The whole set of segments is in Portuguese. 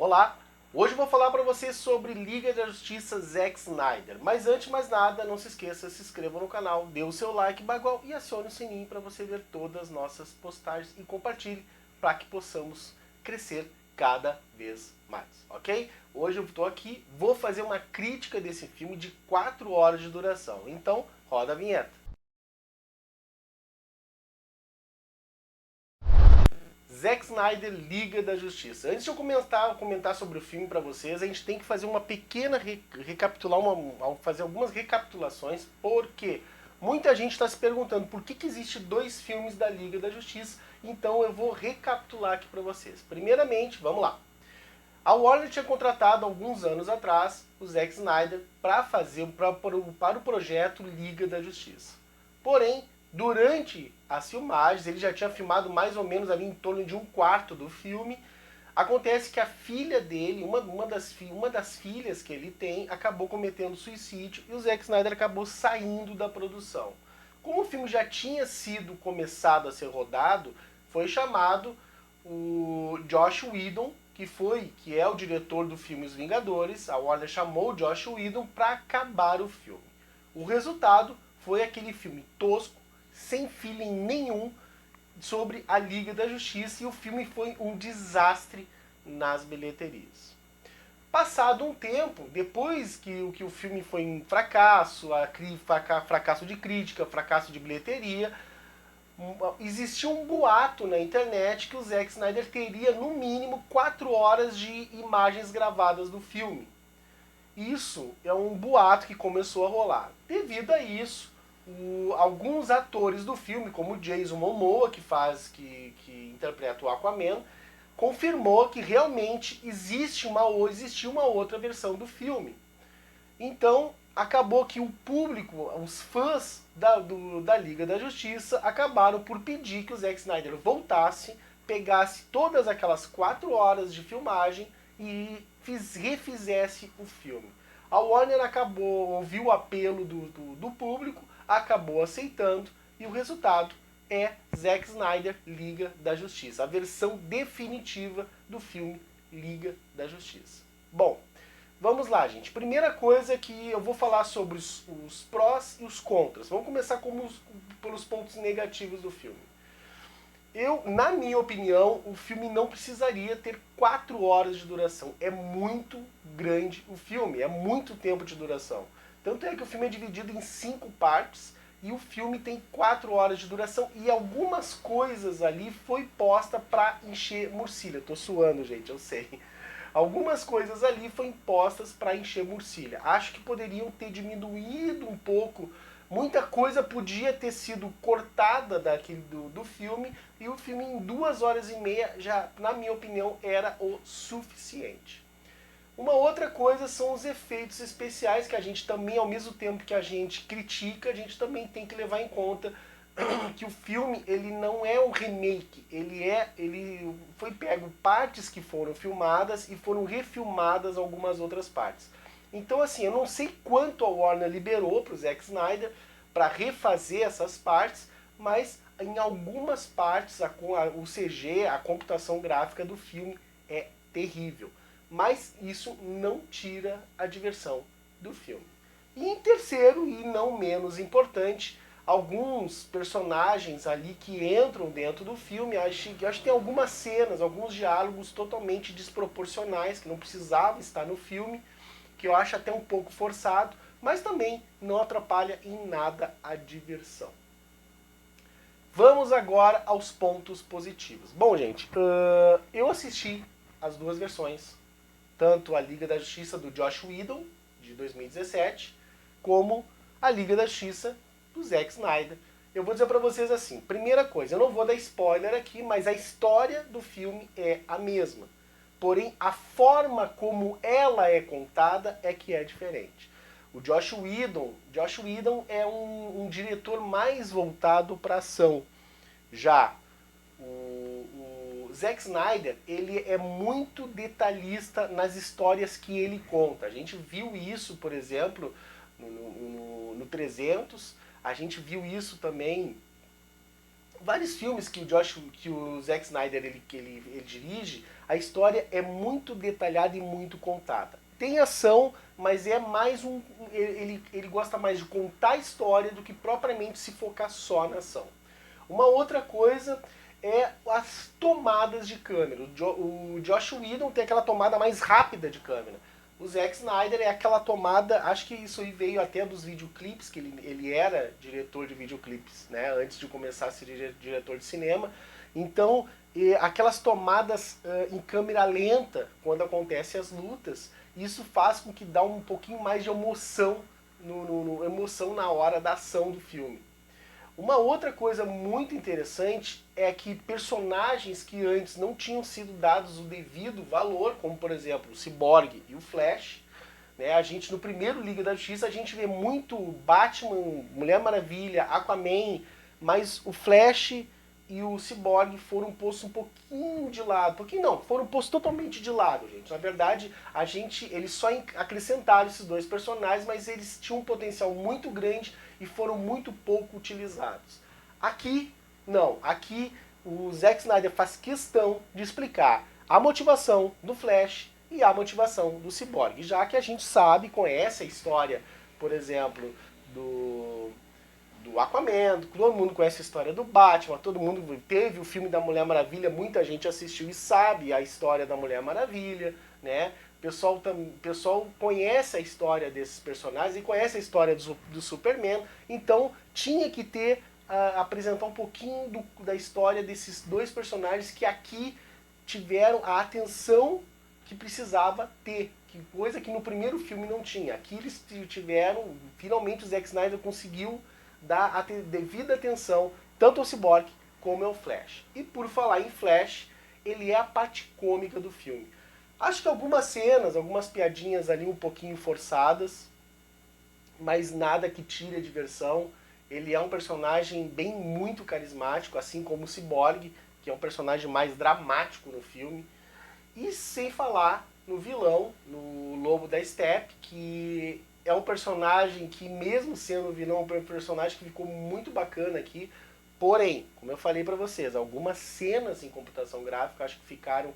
Olá, hoje eu vou falar para vocês sobre Liga da Justiça Zack Snyder. Mas antes de mais nada, não se esqueça, se inscreva no canal, dê o seu like bagual e acione o sininho para você ver todas as nossas postagens e compartilhe para que possamos crescer cada vez mais, ok? Hoje eu estou aqui, vou fazer uma crítica desse filme de 4 horas de duração. Então, roda a vinheta. Zack Snyder, Liga da Justiça. Antes de eu comentar sobre o filme para vocês, a gente tem que fazer uma pequena fazer algumas recapitulações, porque muita gente está se perguntando por que existe 2 filmes da Liga da Justiça. Então eu vou recapitular aqui para vocês. Primeiramente, vamos lá. A Warner tinha contratado alguns anos atrás o Zack Snyder para o projeto Liga da Justiça. Porém, durante as filmagens, ele já tinha filmado mais ou menos ali em torno de 1/4 do filme. Acontece que a filha dele, uma das filhas que ele tem, acabou cometendo suicídio e o Zack Snyder acabou saindo da produção. Como o filme já tinha sido começado a ser rodado, foi chamado o Joss Whedon, que é o diretor do filme Os Vingadores. A Warner chamou o Joss Whedon para acabar o filme. O resultado foi aquele filme tosco, sem feeling nenhum, sobre a Liga da Justiça, e o filme foi um desastre nas bilheterias. Passado um tempo, depois que o filme foi um fracasso, fracasso de crítica, fracasso de bilheteria, existiu um boato na internet que o Zack Snyder teria no mínimo 4 horas de imagens gravadas do filme. Isso é um boato que começou a rolar. Devido a isso, alguns atores do filme, como Jason Momoa, que interpreta o Aquaman, confirmou que realmente existiu uma outra versão do filme. Então, acabou que o público, os fãs da Liga da Justiça, acabaram por pedir que o Zack Snyder voltasse, pegasse todas aquelas 4 horas de filmagem e refizesse o filme. A Warner ouviu o apelo do público, acabou aceitando, e o resultado é Zack Snyder, Liga da Justiça, a versão definitiva do filme Liga da Justiça. Bom, vamos lá, gente. Primeira coisa que eu vou falar sobre os prós e os contras. Vamos começar pelos pontos negativos do filme. Na minha opinião, o filme não precisaria ter 4 horas de duração. É muito grande o filme, é muito tempo de duração. Tanto é que o filme é dividido em 5 partes e o filme tem 4 horas de duração, e algumas coisas ali foi posta para encher murcilha. Tô suando, gente, eu sei. Algumas coisas ali foram postas para encher murcilha. Acho que poderiam ter diminuído um pouco. Muita coisa podia ter sido cortada do filme, e o filme em 2 horas e meia já, na minha opinião, era o suficiente. Uma outra coisa são os efeitos especiais, que a gente também, ao mesmo tempo que a gente critica, a gente também tem que levar em conta que o filme ele não é um remake, ele foi pego partes que foram filmadas e foram refilmadas algumas outras partes. Então, assim, eu não sei quanto a Warner liberou para o Zack Snyder para refazer essas partes, mas em algumas partes o CG, a computação gráfica do filme é terrível. Mas isso não tira a diversão do filme. E em terceiro, e não menos importante, alguns personagens ali que entram dentro do filme, acho que tem algumas cenas, alguns diálogos totalmente desproporcionais, que não precisavam estar no filme, que eu acho até um pouco forçado, mas também não atrapalha em nada a diversão. Vamos agora aos pontos positivos. Bom, gente, eu assisti as 2 versões, tanto a Liga da Justiça do Joss Whedon, de 2017, como a Liga da Justiça do Zack Snyder. Eu vou dizer pra vocês assim, primeira coisa, eu não vou dar spoiler aqui, mas a história do filme é a mesma. Porém, a forma como ela é contada é que é diferente. O Joss Whedon é um diretor mais voltado para ação. Já o Zack Snyder, ele é muito detalhista nas histórias que ele conta. A gente viu isso, por exemplo, no 300, a gente viu isso também vários filmes que o Zack Snyder ele dirige, a história é muito detalhada e muito contada. Tem ação, mas é mais ele gosta mais de contar a história do que propriamente se focar só na ação. Uma outra coisa é as tomadas de câmera. O Joss Whedon tem aquela tomada mais rápida de câmera. O Zack Snyder é aquela tomada, acho que isso aí veio até dos videoclipes, que ele era diretor de videoclipes, né, antes de começar a ser diretor de cinema. Então, aquelas tomadas em câmera lenta, quando acontecem as lutas, isso faz com que dá um pouquinho mais de emoção, emoção na hora da ação do filme. Uma outra coisa muito interessante é que personagens que antes não tinham sido dados o devido valor, como por exemplo o Cyborg e o Flash, né, a gente no primeiro Liga da Justiça a gente vê muito Batman, Mulher Maravilha, Aquaman, mas o Flash e o Cyborg foram postos um pouquinho de lado. Pouquinho não, foram postos totalmente de lado, gente. Na verdade, eles só acrescentaram esses dois personagens, mas eles tinham um potencial muito grande e foram muito pouco utilizados. Aqui, não. Aqui, o Zack Snyder faz questão de explicar a motivação do Flash e a motivação do Cyborg. Já que a gente sabe, conhece a história, por exemplo, do Aquaman, todo mundo conhece a história do Batman, todo mundo teve o filme da Mulher Maravilha, muita gente assistiu e sabe a história da Mulher Maravilha, né? O pessoal conhece a história desses personagens e conhece a história do Superman, então tinha que ter, apresentar um pouquinho da história desses dois personagens que aqui tiveram a atenção que precisava ter, coisa que no primeiro filme não tinha. Aqui eles tiveram, finalmente o Zack Snyder conseguiu dar a devida atenção tanto ao Cyborg como ao Flash. E por falar em Flash, ele é a parte cômica do filme. Acho que algumas cenas, algumas piadinhas ali um pouquinho forçadas, mas nada que tire a diversão. Ele é um personagem bem muito carismático, assim como o Cyborg, que é um personagem mais dramático no filme. E sem falar no vilão, no Lobo da Steppe, que é um personagem que, mesmo sendo vilão, é um personagem que ficou muito bacana aqui. Porém, como eu falei pra vocês, algumas cenas em computação gráfica acho que ficaram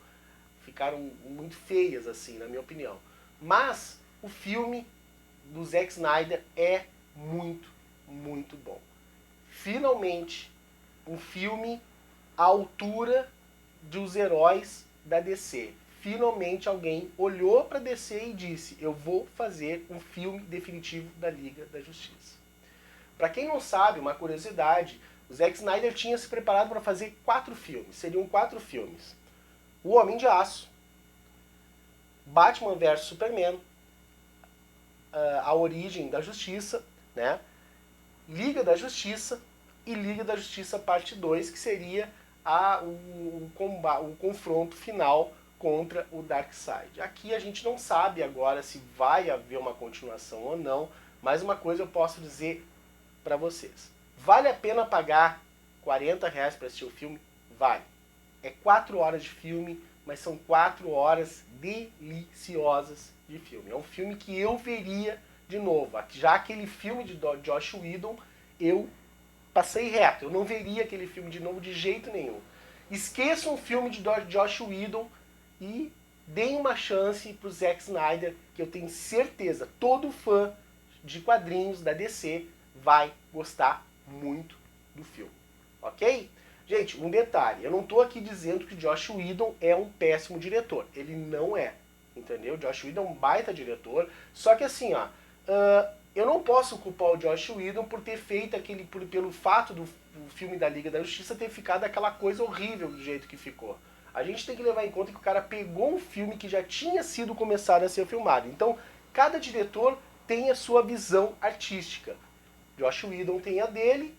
muito feias, assim, na minha opinião. Mas o filme do Zack Snyder é muito, muito bom. Finalmente, um filme à altura dos heróis da DC. Finalmente alguém olhou para DC e disse: eu vou fazer um filme definitivo da Liga da Justiça. Para quem não sabe, uma curiosidade, o Zack Snyder tinha se preparado para fazer 4 filmes. Seriam 4 filmes. O Homem de Aço, Batman vs Superman, A Origem da Justiça, né? Liga da Justiça e Liga da Justiça Parte 2, que seria o confronto final contra o Darkseid. Aqui a gente não sabe agora se vai haver uma continuação ou não, mas uma coisa eu posso dizer para vocês. Vale a pena pagar R$40 para assistir o filme? Vale. É 4 horas de filme, mas são 4 horas deliciosas de filme. É um filme que eu veria de novo. Já aquele filme de Joss Whedon, eu passei reto. Eu não veria aquele filme de novo de jeito nenhum. Esqueçam o filme de Joss Whedon e deem uma chance pro Zack Snyder, que eu tenho certeza, todo fã de quadrinhos da DC vai gostar muito do filme. Ok? Gente, um detalhe, eu não estou aqui dizendo que Joss Whedon é um péssimo diretor. Ele não é, entendeu? Joss Whedon é um baita diretor, só que assim, ó, eu não posso culpar o Joss Whedon por ter feito pelo fato do filme da Liga da Justiça ter ficado aquela coisa horrível do jeito que ficou. A gente tem que levar em conta que o cara pegou um filme que já tinha sido começado a ser filmado. Então, cada diretor tem a sua visão artística. Joss Whedon tem a dele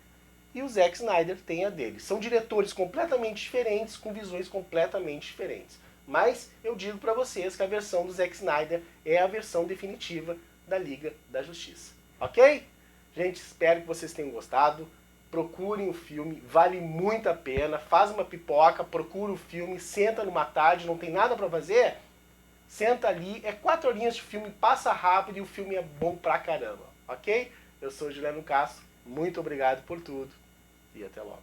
e o Zack Snyder tem a dele. São diretores completamente diferentes, com visões completamente diferentes. Mas eu digo pra vocês que a versão do Zack Snyder é a versão definitiva da Liga da Justiça. Ok? Gente, espero que vocês tenham gostado. Procurem o filme, vale muito a pena. Faz uma pipoca, procura o filme, senta numa tarde, não tem nada pra fazer? Senta ali, é 4 horinhas de filme, passa rápido e o filme é bom pra caramba. Ok? Eu sou o Juliano Castro, muito obrigado por tudo e até logo.